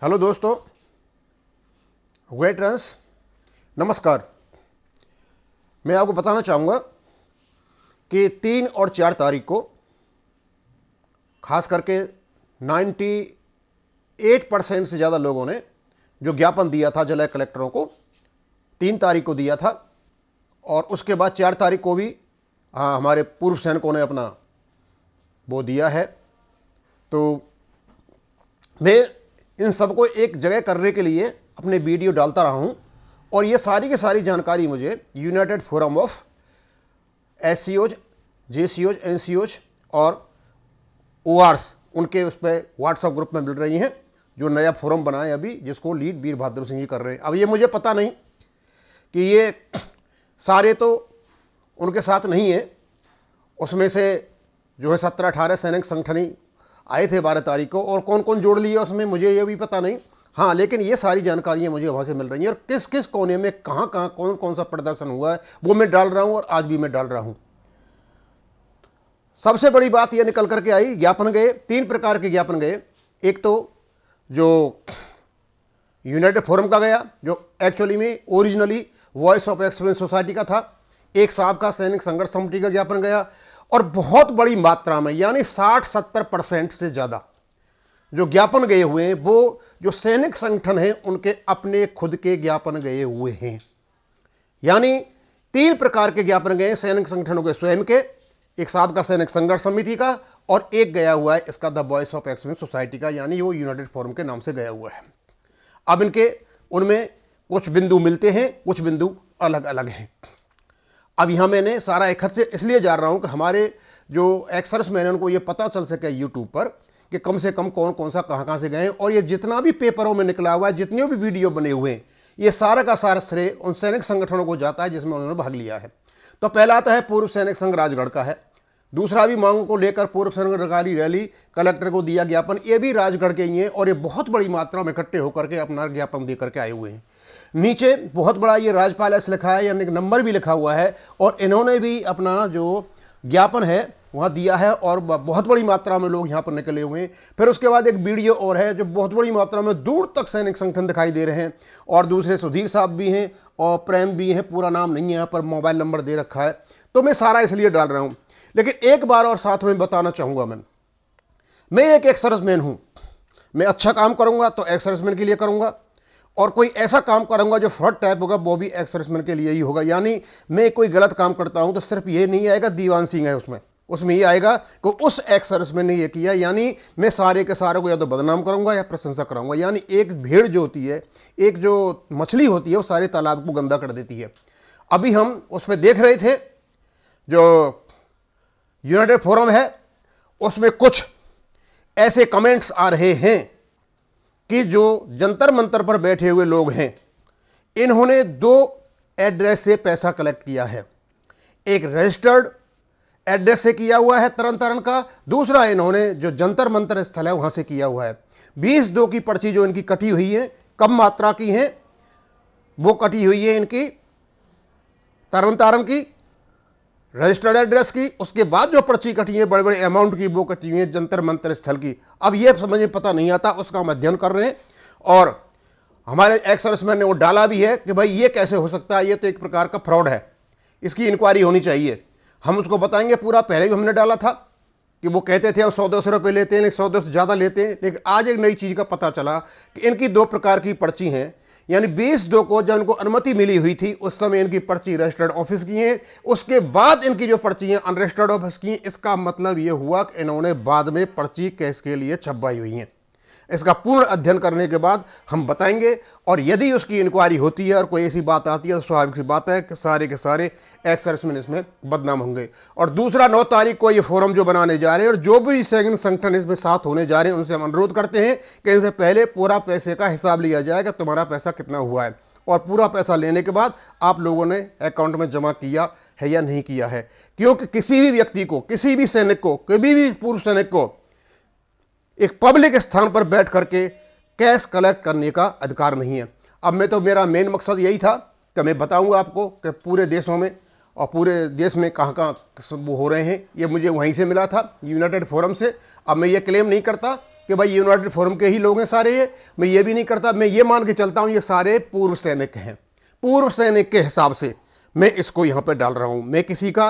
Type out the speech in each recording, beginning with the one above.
Hello दोस्तों, veterans नमस्कार। मैं आपको बताना चाहूँगा कि 3 और 4 तारीख को खास करके 98% से ज़्यादा लोगों ने जो ज्ञापन दिया था जिला कलेक्टरों को 3 तारीख को दिया था और उसके बाद 4 तारीख को भी हमारे पूर्व सैनिकों ने अपना वो दिया है। तो मैं इन सबको एक जगह करने के लिए अपने वीडियो डालता रहा हूं और ये सारी की सारी जानकारी मुझे यूनाइटेड फोरम ऑफ एससीओज, जेसीओज, एनसीओज और ओआरस उनके उस पर व्हाट्सएप ग्रुप में मिल रही हैं, जो नया फोरम बना है अभी, जिसको लीड वीर बहादुर सिंह जी कर रहे हैं। अब ये मुझे पता नहीं कि ये सारे तो उनके साथ नहीं है, उसमें से जो है 17-18 सैनिक संगठन ही आए थे 12 तारीख को, और कौन कौन जोड़ लिए उसमें मुझे ये भी पता नहीं। हाँ, लेकिन ये सारी जानकारियां मुझे वहां से मिल रही हैं और किस किस कोने में कहां कहां कौन कौन सा प्रदर्शन हुआ है वो मैं डाल रहा हूं और आज भी मैं डाल रहा हूं। सबसे बड़ी बात यह निकल करके आई, ज्ञापन गए 3 प्रकार के ज्ञापन गए। एक तो जो यूनाइटेड फोरम का गया, जो एक्चुअली में originally voice of experience society का था। एक साहब का सैनिक संघर्ष समिति का ज्ञापन गया और बहुत बड़ी मात्रा में यानी 60-70% से ज्यादा जो ज्ञापन गए हुए हैं वो जो सैनिक संगठन हैं उनके अपने खुद के ज्ञापन गए हुए हैं। यानी 3 प्रकार के ज्ञापन गए सैनिक संगठनों के स्वयं के, एक साहब का सैनिक संघर्ष समिति का और एक गया हुआ है इसका the voice of experience society का, यानी वो यूनाइटेड फोरम के नाम से गया हुआ है। अब इनके उनमें कुछ बिंदु मिलते हैं, कुछ बिंदु अलग अलग हैं। अब यहां मैंने सारा एक से इसलिए जा रहा हूं कि हमारे जो एक्सर्स मैंने उनको ये पता चल सके यूट्यूब पर कि कम से कम कौन कौन सा कहां से गए, और ये जितना भी पेपरों में निकला हुआ है, जितने भी वीडियो बने हुए हैं, ये सारा का सारा श्रेय उन सैनिक संगठनों को जाता है जिसमें उन्होंने भाग लिया है। तो पहला आता है पूर्व सैनिक संघ राजगढ़ का है। दूसरा भी मांगों को लेकर पूर्व सैनिक रैली कलेक्टर को दिया ज्ञापन, ये भी राजगढ़ के ही हैं और ये बहुत बड़ी मात्रा में इकट्ठे होकर के अपना ज्ञापन दे करके आए हुए हैं। नीचे बहुत बड़ा ये राजपाल एस लिखा है, यानी नंबर भी लिखा हुआ है, और इन्होंने भी अपना जो ज्ञापन है वहां दिया है और बहुत बड़ी मात्रा में लोग यहां पर निकले हुए हैं। फिर उसके बाद एक वीडियो और है जो बहुत बड़ी मात्रा में दूर तक सैनिक संगठन दिखाई दे रहे हैं, और दूसरे सुधीर साहब भी हैं और प्रेम भी हैं, पूरा नाम नहीं है यहाँ पर, मोबाइल नंबर दे रखा है। तो मैं सारा इसलिए डाल रहा हूं, लेकिन एक बार और साथ में बताना चाहूंगा, मैं एक एक्स सर्विसमैन हूं। मैं अच्छा काम करूंगा तो एक्स सर्विसमैन के लिए करूंगा, और कोई ऐसा काम करूंगा जो फ्रॉड टाइप होगा वो भी एक्स सर्विसमैन के लिए ही होगा। यानी मैं कोई गलत काम करता हूं तो सिर्फ ये नहीं आएगा दीवान सिंह है उसमें ये आएगा कि उस एक्स सर्विसमैन ने ये किया, यानी मैं सारे के सारे को या तो बदनाम करूंगा या प्रशंसा कराऊंगा। यानी एक भेड़ जो होती है, एक जो मछली होती है, वो सारे तालाब को गंदा कर देती है। अभी हम उसमें देख रहे थे जो यूनाइटेड फोरम है उसमें कुछ ऐसे कमेंट्स आ रहे हैं कि जो जंतर मंतर पर बैठे हुए लोग हैं इन्होंने 2 एड्रेस से पैसा कलेक्ट किया है। एक रजिस्टर्ड एड्रेस से किया हुआ है तरन तारण का, दूसरा इन्होंने जो जंतर मंतर स्थल है वहां से किया हुआ है। 20-2 की पर्ची जो इनकी कटी हुई है, कम मात्रा की है, वो कटी हुई है इनकी तरन तारण की रजिस्टर्ड एड्रेस की। उसके बाद जो पर्ची कटी है बड़े बड़े अमाउंट की, वो कटी हुई है जंतर मंतर स्थल की। अब ये समझ में पता नहीं आता, उसका हम अध्ययन कर रहे हैं, और हमारे एक्स सर्विसमैन ने वो डाला भी है कि भाई ये कैसे हो सकता है, ये तो एक प्रकार का फ्रॉड है, इसकी इंक्वायरी होनी चाहिए। हम उसको बताएंगे पूरा, पहले भी हमने डाला था कि वो कहते थे 100-200 रुपये लेते हैं, 100-200 ज़्यादा लेते हैं, लेकिन आज एक नई चीज़ का पता चला कि इनकी 2 प्रकार की पर्ची हैं। यानी 20-2 को जब इनको अनुमति मिली हुई थी उस समय इनकी पर्ची रजिस्टर्ड ऑफिस की है, उसके बाद इनकी जो पर्ची है अनरजिस्टर्ड ऑफिस की है। इसका मतलब ये हुआ कि इन्होंने बाद में पर्ची कैश के लिए छपवाई हुई है। इसका पूर्ण अध्ययन करने के बाद हम बताएंगे, और यदि उसकी इंक्वायरी होती है और कोई ऐसी बात आती है तो स्वाभाविक सी बात है कि सारे के सारे एक्स सर्विसमैन इसमें बदनाम होंगे। और दूसरा 9 तारीख को ये फोरम जो बनाने जा रहे हैं और जो भी सैनिक संगठन इसमें साथ होने जा रहे हैं उनसे हम अनुरोध करते हैं कि इनसे पहले पूरा पैसे का हिसाब लिया जाए कि तुम्हारा पैसा कितना हुआ है, और पूरा पैसा लेने के बाद आप लोगों ने अकाउंट में जमा किया है या नहीं किया है। क्योंकि किसी भी व्यक्ति को, किसी भी सैनिक को, कभी भी पूर्व सैनिक को एक पब्लिक स्थान पर बैठ करके कैश कलेक्ट करने का अधिकार नहीं है। अब मैं तो मेरा मेन मकसद यही था कि मैं बताऊंगा आपको कि पूरे देशों में और पूरे देश में कहाँ कहाँ वो हो रहे हैं, ये मुझे वहीं से मिला था यूनाइटेड फोरम से। अब मैं ये क्लेम नहीं करता कि भाई यूनाइटेड फोरम के ही लोग हैं सारे, ये मैं ये भी नहीं करता, मैं ये मान के चलता हूं ये सारे पूर्व सैनिक हैं। पूर्व सैनिक के हिसाब से मैं इसको यहां पर डाल रहा हूं। मैं किसी का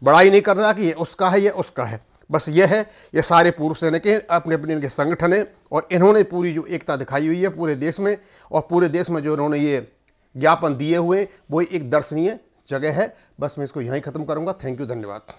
बड़ाई नहीं कर रहा कि ये उसका है, ये उसका है, बस ये है ये सारे पूर्व सैनिक हैं, अपने अपने इनके संगठन है, और इन्होंने पूरी जो एकता दिखाई हुई है पूरे देश में, और पूरे देश में जो इन्होंने ये ज्ञापन दिए हुए वो एक दर्शनीय जगह है। बस मैं इसको यहीं खत्म करूंगा। थैंक यू, धन्यवाद।